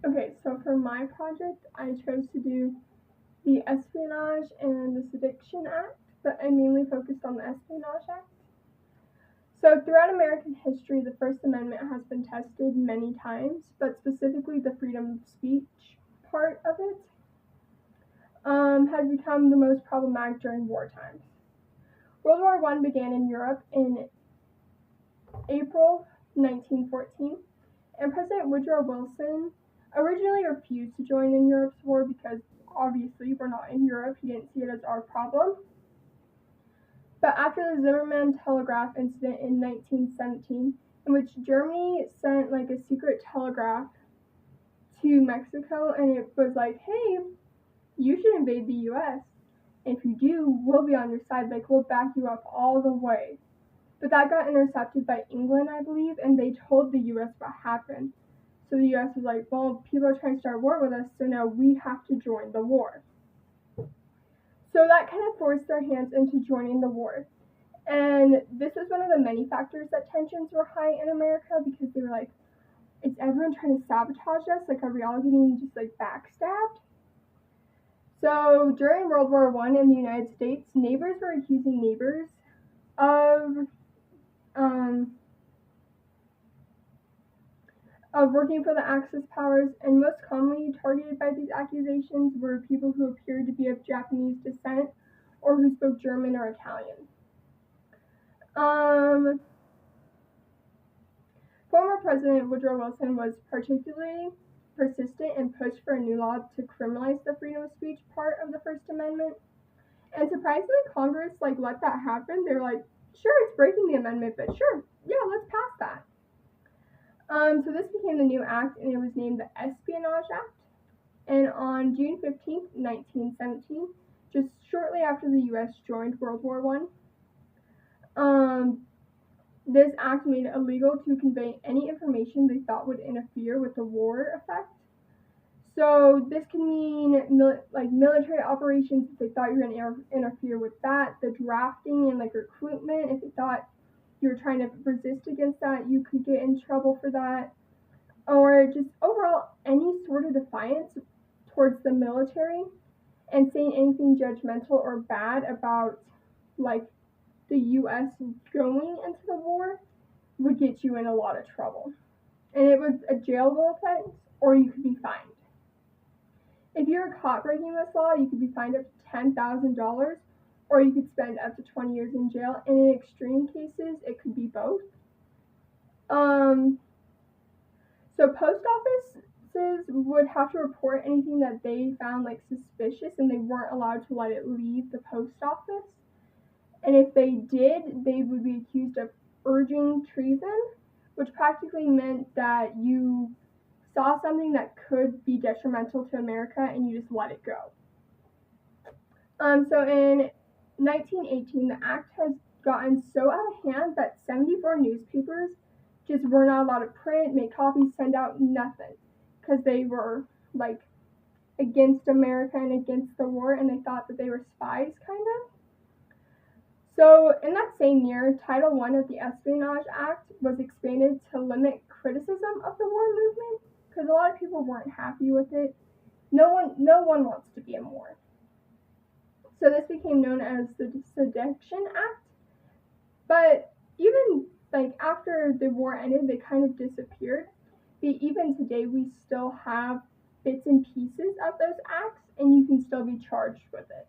Okay, so for my project, I chose to do the Espionage and the Sedition Act, but I mainly focused on the Espionage Act. So throughout American history, the First Amendment has been tested many times, but specifically the freedom of speech part of it has become the most problematic during war times. World War I began in Europe in April 1914, and President Woodrow Wilson originally refused to join in Europe's war because obviously we're not in Europe. He didn't see it as our problem. But after the Zimmermann telegraph incident in 1917, in which Germany sent like a secret telegraph to Mexico, and it was like, hey, you should invade the US. If you do, we'll be on your side. Like, we'll back you up all the way. But that got intercepted by England, I believe, and they told the US what happened. So the US was like, well, people are trying to start a war with us, so now we have to join the war. So that kind of forced their hands into joining the war. And this is one of the many factors that tensions were high in America, because they were like, is everyone trying to sabotage us? Like, are we all getting just like backstabbed? So during World War I in the United States, neighbors were accusing neighbors of working for the Axis powers, and most commonly targeted by these accusations were people who appeared to be of Japanese descent or who spoke German or Italian. Former President Woodrow Wilson was particularly persistent and pushed for a new law to criminalize the freedom of speech part of the First Amendment. And surprisingly, Congress let that happen. They were like, sure, it's breaking the amendment, but sure, yeah, let's pass that. So this became the new act, and it was named the Espionage Act. And on June 15th, 1917, just shortly after the U.S. joined World War I, this act made it illegal to convey any information they thought would interfere with the war effect. So this can mean military operations if they thought you were going to interfere with that, the drafting and recruitment, if they thought you were trying to resist against that, you could get in trouble for that. Or just overall any sort of defiance towards the military and saying anything judgmental or bad about the US going into the war would get you in a lot of trouble. And it was a jailable offense, or you could be fined. If you were caught breaking this law, you could be fined up to $10,000, or you could spend up to 20 years in jail. And in extreme cases, it could be both. So post offices would have to report anything that they found suspicious, and they weren't allowed to let it leave the post office. And if they did, they would be accused of urging treason, which practically meant that you saw something that could be detrimental to America and you just let it go. So in 1918, the act has gotten so out of hand that 74 newspapers just were not allowed to print, make copies, send out nothing, because they were against America and against the war, and they thought that they were spies, kind of. So in that same year, Title I of the Espionage Act was expanded to limit criticism of the war movement, because a lot of people weren't happy with it. No one wants to be in war. So this became known as the Sedition Act. But even after the war ended, they kind of disappeared. But even today, we still have bits and pieces of those acts, and you can still be charged with it.